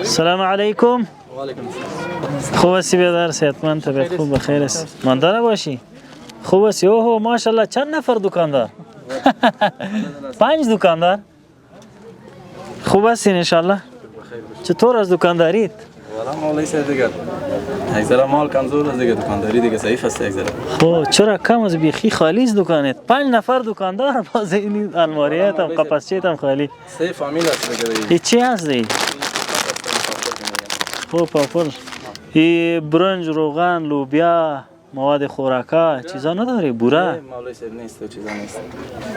السلام علیکم. خوب هستی بیادر؟ صحتمند؟ طبیعت خوب؟ بخیر است؟ ماندار باشی؟ خوب هستی؟ اوه ماشاءالله. چند نفر دکاندار؟ 5 دکاندار. خوب هستین انشالله؟ چطور از دکانداریت؟ والا مولای سر دیگر یک ذره مال کمزور است دیگه، دکانداری دیگه ضعیف است یک ذره. خب چرا کم از بیخی خالی است دکانت؟ 5 نفر دکاندار باز این الماریات هم قفسچیت هم خالی. 3 فامیل است دیگه. این چی هست دی؟ خب پاپل. این برنج، روغن، لوبیا، مواد خوراکا چیزا نداری؟ بوره؟ مولای سر نیست و چیزا نیست.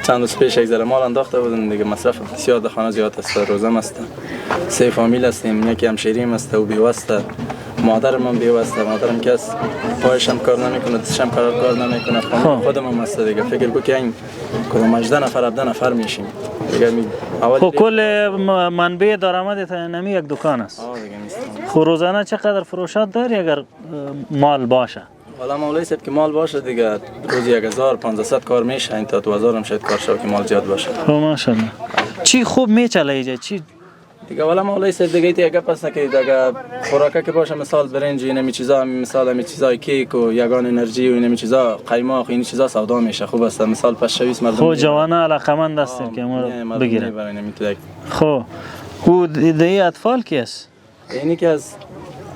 چند روز پیش یک ذره مال انداخته بودن دیگه، مصرف بسیار در خانه زیاد است، روزم است. 3 فامیل هستیم، یکی همشیریم است و بیوسته. مادرم هم بیوسته، مادرم کس پایش هم کار نمیکنه، دستش هم کار نمیکنه. خودم هم هست دیگه. فکر کو که این کدوم 18 نفر 17 نفر میشیم دیگه. خب کل منبع درآمدت نمی یک دکان است؟ دیگه نیست. خب روزانه چقدر فروشات داری اگر مال باشه؟ والا مولای صاحب که مال باشه دیگه روزی 1500 کار میشه، این تا 2000 هم شاید کار شد که مال زیاد باشه. خب ماشاءالله. چی خوب میچله اینجا؟ چی دیگه والا مولای صاحب دیگه ایت گپ است که دیگه خوراکه که باشه، مثال برنج و اینمی چیزا، مثال همین چیزای کیک و یگان انرژی و اینمی چیزا، قیماق این چیزا سودا میشه. خوب است. مثال پس 20 مردم خب جوانه علاقمند هستن که ما بگیرن. خب او دیگه اطفال کی است؟ اینی که از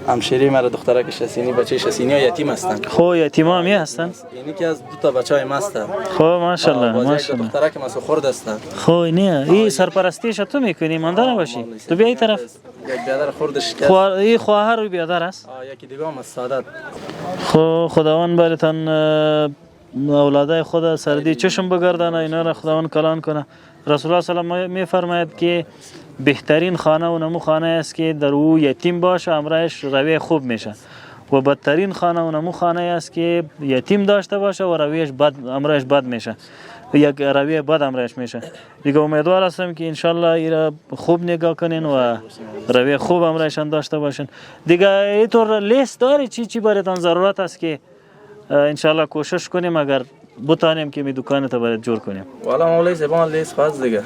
همشیری مرا دخترکش است، اینی بچه‌ش است، اینا یتیم هستن. خب یتیما هم هستن؟ اینی که از 2 تا بچهای ماست. خب ماشاءالله ماشاءالله. دخترک ماست خرد است. خب نه این سرپرستیش تو میکنی؟ ماندار باشی تو بیا این طرف. یک برادر خردش که این خواهر و برادر است؟ یکی دیگه هم از سعادت. خب خداوند برتان اولادای خود سردی چشم بگردانه، اینا را خداوند کلان کنه. رسول الله صلی الله علیه و آله میفرماید که بهترین خانه و نمو خانه است که در او یتیم باشه، امرش روی خوب میشه، و بدترین خانه و نمو خانه است که یتیم داشته باشه و رویش بد، امرش بد میشه، یک روی بد امرش میشه. دیگه امیدوار هستم که انشالله ایرا خوب نگاه کنین و روی خوب امرشان داشته باشین. دیگه اینطور لیست داری چی براتون ضرورت است که انشالله کوشش کنیم اگر بتانیم که می دکان تا برات جور کنیم؟ والا مولای زبان لیست خاص دیگه.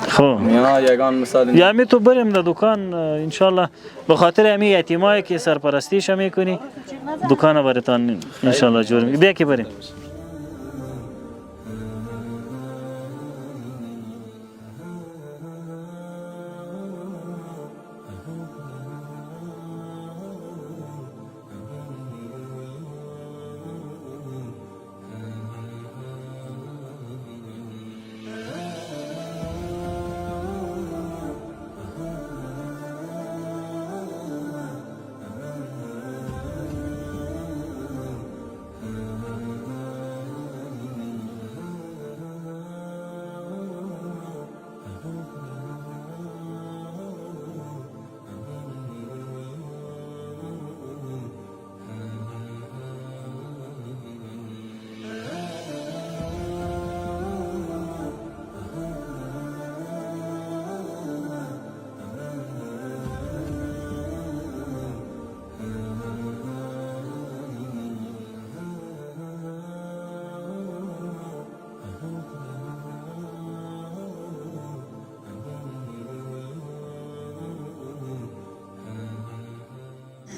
خب یا یگان مثال یا می تو بریم در دکان انشالله، به خاطر امی یتیمایی که سرپرستیش میکنی دکان براتون انشالله جور می بیا که بریم.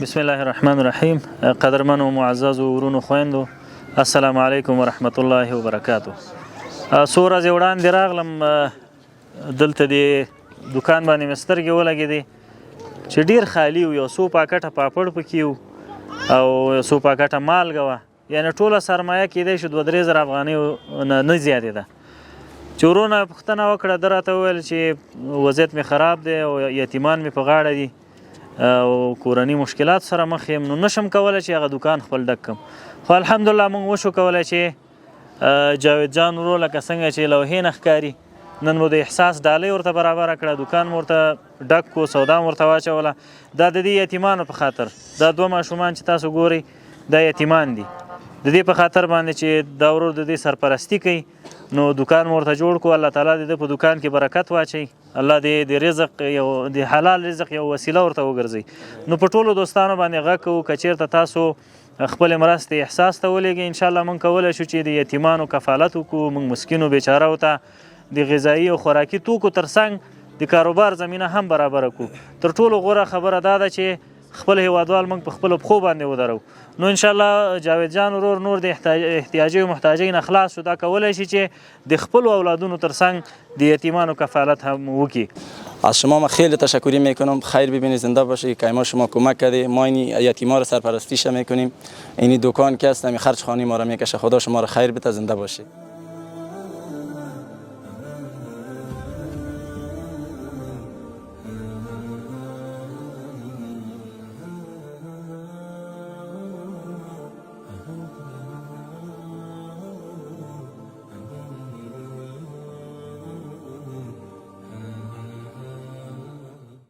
بسم الله الرحمن الرحیم. قدرمن و معزز و ورونو خويندو، السلام علیکم و رحمت الله و برکاته. څو ورځې وړاندې راغلم دلته د دکان باندې مې سترګې ولګېدې چې ډېر خالي و، یو څو پاکټه پاپړ پکې و او څو پاکټه مالګه وه، یعنې ټوله سرمایه کېدی شي 2-3 زره افغانۍ نه زیاتېده. چې ورونه پوښتنه وکړه، ده راته وویل چې وضعیت مې خراب دی او یتیمان مې په غاړه دي او کورني مشکلات سره مخ یم، نو نشم کولی چې هغه دکان خپل ډک کړم. خو الحمدلله موږ وشو کولی چې جاوید جان ورو لکه څنګه چې لوحې نه ښکاري، نن مو د احساس ډالۍ ورته برابره کړه، دکان مو ورته ډک کړو، سودا مو ورته واچوله. دا د دې یتیمانو په خاطر، دا 2 ماشومان چې تاسو ګورئ دا یتیمان دي، د دې په خاطر باندې چې دا ورور د دې سرپرستی کوي، نو دکان مو ورته جوړ کړو. الله تعالی دې په دکان کې برکت واچوي، الله دې د رزق یو د حلال رزق یو وسیله ورته وګرځي. نو په ټولو دوستانو باندې غږ کوو که چېرته تاسو خپل مرستې احساس ته ولېږئ، انشاءالله موږ کولی شو چې د یتیمانو کفالت وکړو، موږ مسکینو بیچارهو ته د غذایي او خوراکي توکو ترڅنګ د کاروبار زمینه هم برابره کړو. تر ټولو غوره خبره دا ده چې خپل هیوادوال موږ په خپلو پښو باندې ودرو. نو انشاءالله جاوید جان ورور نور د احتیاجي و محتاجۍ نه خلاص شو. دا کولی شي چې د خپلو اولادونو ترڅنګ د یتیمانو کفالت هم وکړي. از شما ما خیلی تشکری میکنم. خیر ببینید، زنده باشید که ما شما کمک کردید. ما این یتیما رو سرپرستیش میکنیم. این دکان که هست همین خرج خانه ما رو میکشه. خدا شما رو خیر بده، زنده باشید.